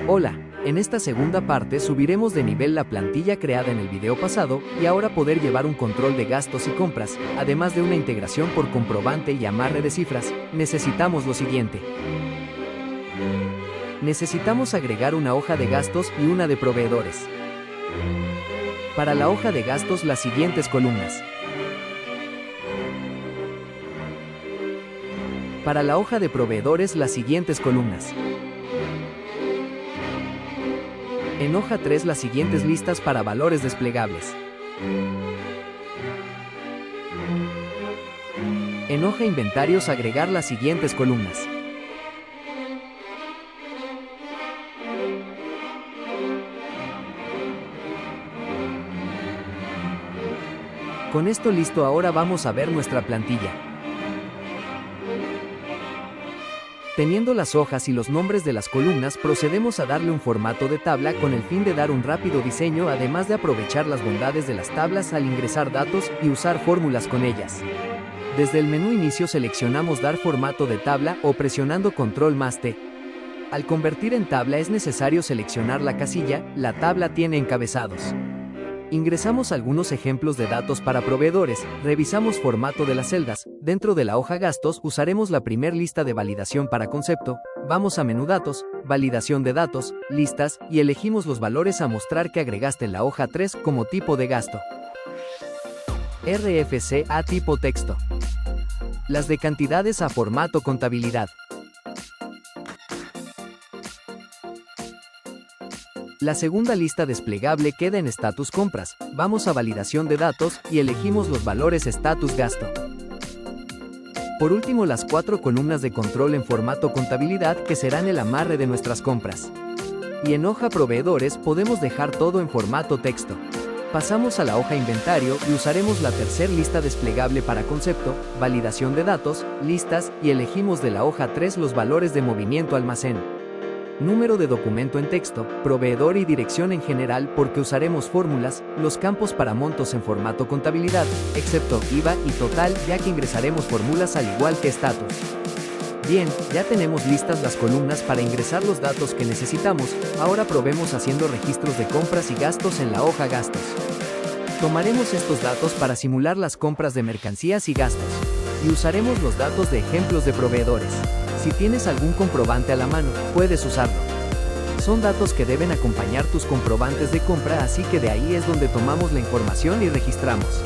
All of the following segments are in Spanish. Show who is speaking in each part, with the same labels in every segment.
Speaker 1: Hola, en esta segunda parte subiremos de nivel la plantilla creada en el video pasado y ahora poder llevar un control de gastos y compras, además de una integración por comprobante y amarre de cifras, necesitamos lo siguiente. Necesitamos agregar una hoja de gastos y una de proveedores. Para la hoja de gastos las siguientes columnas. Para la hoja de proveedores las siguientes columnas. En hoja 3 las siguientes listas para valores desplegables. En hoja inventarios agregar las siguientes columnas. Con esto listo, ahora vamos a ver nuestra plantilla. Teniendo las hojas y los nombres de las columnas, procedemos a darle un formato de tabla con el fin de dar un rápido diseño, además de aprovechar las bondades de las tablas al ingresar datos y usar fórmulas con ellas. Desde el menú inicio seleccionamos dar formato de tabla o presionando Control+T. Al convertir en tabla es necesario seleccionar la casilla, la tabla tiene encabezados. Ingresamos algunos ejemplos de datos para proveedores, revisamos formato de las celdas, dentro de la hoja gastos usaremos la primer lista de validación para concepto, vamos a menú datos, validación de datos, listas y elegimos los valores a mostrar que agregaste en la hoja 3 como tipo de gasto. RFC a tipo texto. Las de cantidades a formato contabilidad. La segunda lista desplegable queda en Status Compras, vamos a Validación de datos y elegimos los valores Status Gasto. Por último, las 4 columnas de control en formato contabilidad que serán el amarre de nuestras compras. Y en hoja Proveedores podemos dejar todo en formato texto. Pasamos a la hoja Inventario y usaremos la tercera lista desplegable para concepto, Validación de datos, listas y elegimos de la hoja 3 los valores de movimiento almacén. Número de documento en texto, proveedor y dirección en general porque usaremos fórmulas, los campos para montos en formato contabilidad, excepto IVA y total ya que ingresaremos fórmulas al igual que estatus. Bien, ya tenemos listas las columnas para ingresar los datos que necesitamos, ahora probemos haciendo registros de compras y gastos en la hoja gastos. Tomaremos estos datos para simular las compras de mercancías y gastos. Y usaremos los datos de ejemplos de proveedores. Si tienes algún comprobante a la mano, puedes usarlo. Son datos que deben acompañar tus comprobantes de compra, así que de ahí es donde tomamos la información y registramos.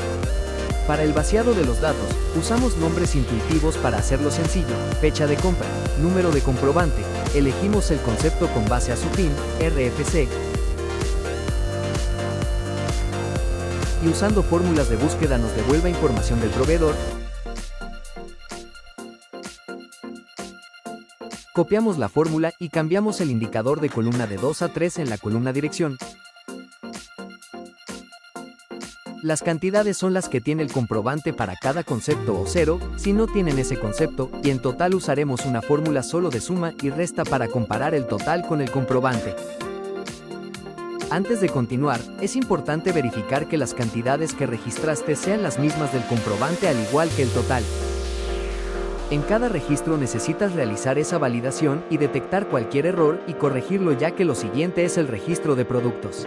Speaker 1: Para el vaciado de los datos, usamos nombres intuitivos para hacerlo sencillo, fecha de compra, número de comprobante, elegimos el concepto con base a su fin, RFC, y usando fórmulas de búsqueda nos devuelva información del proveedor. Copiamos la fórmula y cambiamos el indicador de columna de 2 a 3 en la columna dirección. Las cantidades son las que tiene el comprobante para cada concepto o 0, si no tienen ese concepto, y en total usaremos una fórmula solo de suma y resta para comparar el total con el comprobante. Antes de continuar, es importante verificar que las cantidades que registraste sean las mismas del comprobante al igual que el total. En cada registro necesitas realizar esa validación y detectar cualquier error y corregirlo, ya que lo siguiente es el registro de productos.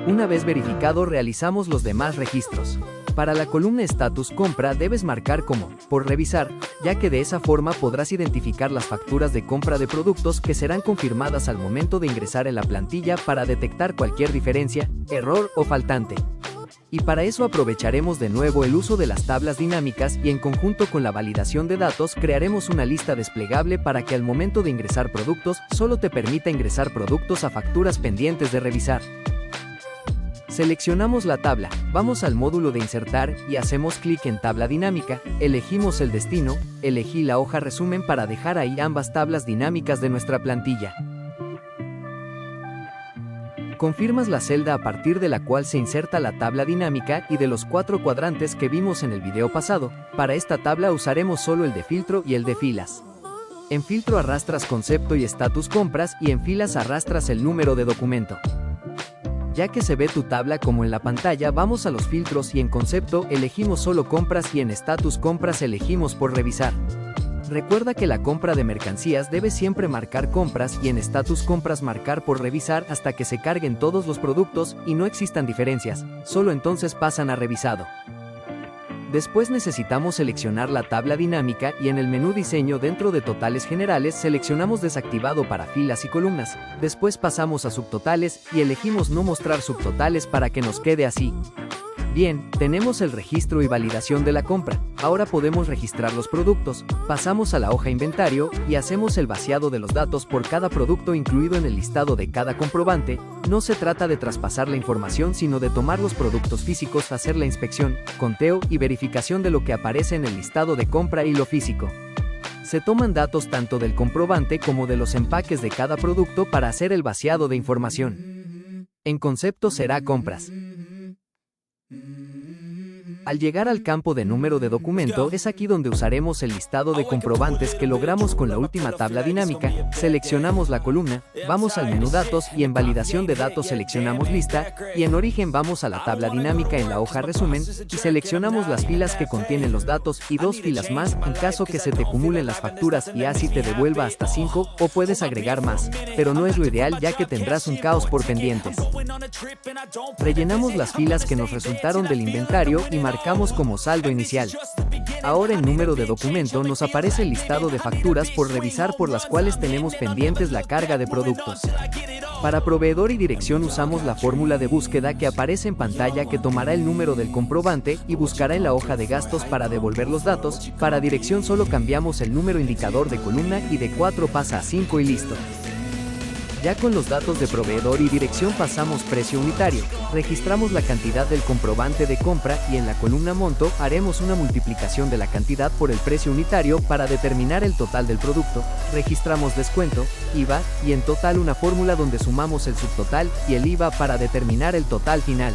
Speaker 1: Una vez verificado, realizamos los demás registros. Para la columna Status Compra debes marcar como por revisar, ya que de esa forma podrás identificar las facturas de compra de productos que serán confirmadas al momento de ingresar en la plantilla para detectar cualquier diferencia, error o faltante. Y para eso aprovecharemos de nuevo el uso de las tablas dinámicas y en conjunto con la validación de datos crearemos una lista desplegable para que al momento de ingresar productos solo te permita ingresar productos a facturas pendientes de revisar. Seleccionamos la tabla, vamos al módulo de insertar y hacemos clic en tabla dinámica, elegimos el destino, elegí la hoja resumen para dejar ahí ambas tablas dinámicas de nuestra plantilla. Confirmas la celda a partir de la cual se inserta la tabla dinámica y de los 4 cuadrantes que vimos en el video pasado. Para esta tabla usaremos solo el de filtro y el de filas. En filtro arrastras concepto y estatus compras y en filas arrastras el número de documento. Ya que se ve tu tabla como en la pantalla, vamos a los filtros y en concepto elegimos solo compras y en estatus compras elegimos por revisar. Recuerda que la compra de mercancías debe siempre marcar compras y en estatus compras marcar por revisar hasta que se carguen todos los productos y no existan diferencias, solo entonces pasan a revisado. Después necesitamos seleccionar la tabla dinámica y en el menú diseño dentro de totales generales seleccionamos desactivado para filas y columnas, después pasamos a subtotales y elegimos no mostrar subtotales para que nos quede así. Bien, tenemos el registro y validación de la compra. Ahora podemos registrar los productos, pasamos a la hoja inventario y hacemos el vaciado de los datos por cada producto incluido en el listado de cada comprobante. No se trata de traspasar la información sino de tomar los productos físicos, hacer la inspección, conteo y verificación de lo que aparece en el listado de compra y lo físico. Se toman datos tanto del comprobante como de los empaques de cada producto para hacer el vaciado de información. En concepto será compras. Al llegar al campo de número de documento es aquí donde usaremos el listado de comprobantes que logramos con la última tabla dinámica, seleccionamos la columna, vamos al menú datos y en validación de datos seleccionamos lista y en origen vamos a la tabla dinámica en la hoja resumen y seleccionamos las filas que contienen los datos y 2 filas más en caso que se te acumulen las facturas y así te devuelva hasta 5 o puedes agregar más, pero no es lo ideal ya que tendrás un caos por pendientes. Rellenamos las filas que nos resultaron del inventario y marcamos como saldo inicial. Ahora en número de documento nos aparece el listado de facturas por revisar por las cuales tenemos pendientes la carga de productos. Para proveedor y dirección usamos la fórmula de búsqueda que aparece en pantalla que tomará el número del comprobante y buscará en la hoja de gastos para devolver los datos. Para dirección solo cambiamos el número indicador de columna y de 4 pasa a 5 y listo. Ya con los datos de proveedor y dirección pasamos precio unitario, registramos la cantidad del comprobante de compra y en la columna monto haremos una multiplicación de la cantidad por el precio unitario para determinar el total del producto, registramos descuento, IVA y en total una fórmula donde sumamos el subtotal y el IVA para determinar el total final.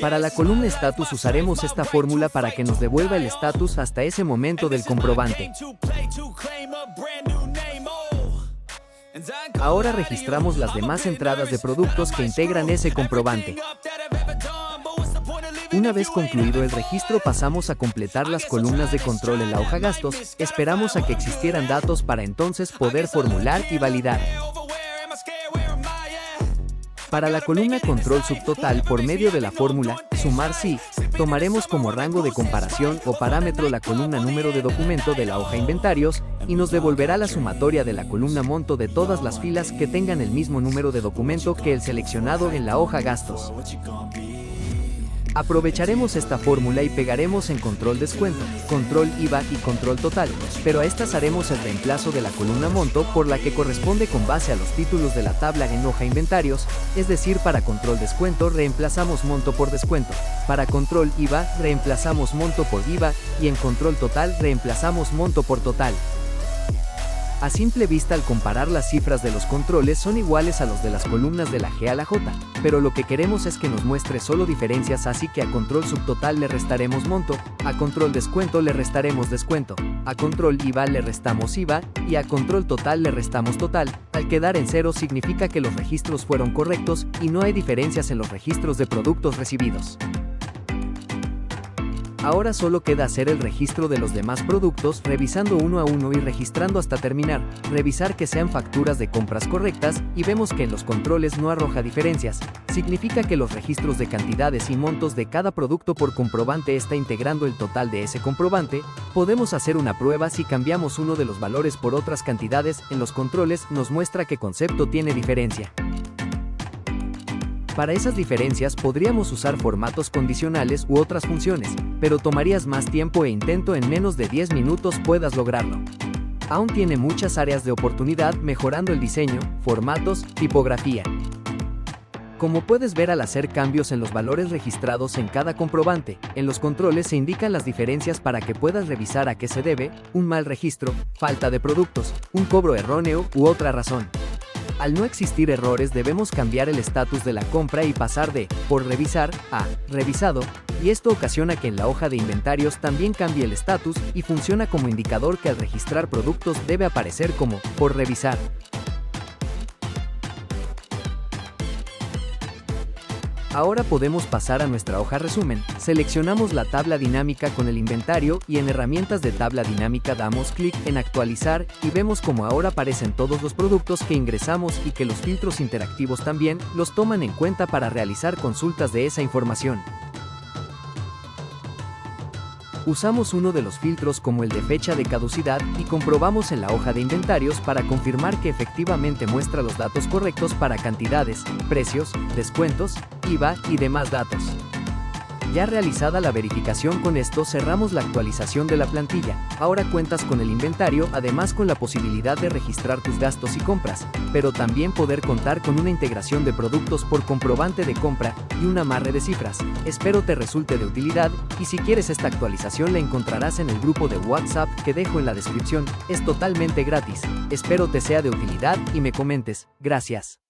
Speaker 1: Para la columna estatus usaremos esta fórmula para que nos devuelva el estatus hasta ese momento del comprobante. Ahora registramos las demás entradas de productos que integran ese comprobante. Una vez concluido el registro pasamos a completar las columnas de control en la hoja gastos, esperamos a que existieran datos para entonces poder formular y validar. Para la columna control subtotal por medio de la fórmula sumar si, tomaremos como rango de comparación o parámetro la columna número de documento de la hoja inventarios y nos devolverá la sumatoria de la columna monto de todas las filas que tengan el mismo número de documento que el seleccionado en la hoja gastos. Aprovecharemos esta fórmula y pegaremos en control descuento, control IVA y control total, pero a estas haremos el reemplazo de la columna monto por la que corresponde con base a los títulos de la tabla en hoja inventarios, es decir, para control descuento reemplazamos monto por descuento, para control IVA reemplazamos monto por IVA y en control total reemplazamos monto por total. A simple vista al comparar las cifras de los controles son iguales a los de las columnas de la G a la J, pero lo que queremos es que nos muestre solo diferencias, así que a control subtotal le restaremos monto, a control descuento le restaremos descuento, a control IVA le restamos IVA y a control total le restamos total. Al quedar en cero significa que los registros fueron correctos y no hay diferencias en los registros de productos recibidos. Ahora solo queda hacer el registro de los demás productos revisando uno a uno y registrando hasta terminar, revisar que sean facturas de compras correctas y vemos que en los controles no arroja diferencias, significa que los registros de cantidades y montos de cada producto por comprobante está integrando el total de ese comprobante. Podemos hacer una prueba si cambiamos uno de los valores por otras cantidades en los controles nos muestra qué concepto tiene diferencia. Para esas diferencias podríamos usar formatos condicionales u otras funciones, pero tomarías más tiempo e intento en menos de 10 minutos puedas lograrlo. Aún tiene muchas áreas de oportunidad mejorando el diseño, formatos, tipografía. Como puedes ver al hacer cambios en los valores registrados en cada comprobante, en los controles se indican las diferencias para que puedas revisar a qué se debe, un mal registro, falta de productos, un cobro erróneo u otra razón. Al no existir errores debemos cambiar el estatus de la compra y pasar de por revisar a revisado, y esto ocasiona que en la hoja de inventarios también cambie el estatus y funciona como indicador que al registrar productos debe aparecer como por revisar. Ahora podemos pasar a nuestra hoja resumen. Seleccionamos la tabla dinámica con el inventario y en herramientas de tabla dinámica damos clic en actualizar y vemos como ahora aparecen todos los productos que ingresamos y que los filtros interactivos también los toman en cuenta para realizar consultas de esa información. Usamos uno de los filtros como el de fecha de caducidad y comprobamos en la hoja de inventarios para confirmar que efectivamente muestra los datos correctos para cantidades, precios, descuentos, IVA y demás datos. Ya realizada la verificación con esto, cerramos la actualización de la plantilla. Ahora cuentas con el inventario, además con la posibilidad de registrar tus gastos y compras, pero también poder contar con una integración de productos por comprobante de compra y un amarre de cifras. Espero te resulte de utilidad y si quieres esta actualización la encontrarás en el grupo de WhatsApp que dejo en la descripción. Es totalmente gratis. Espero te sea de utilidad y me comentes. Gracias.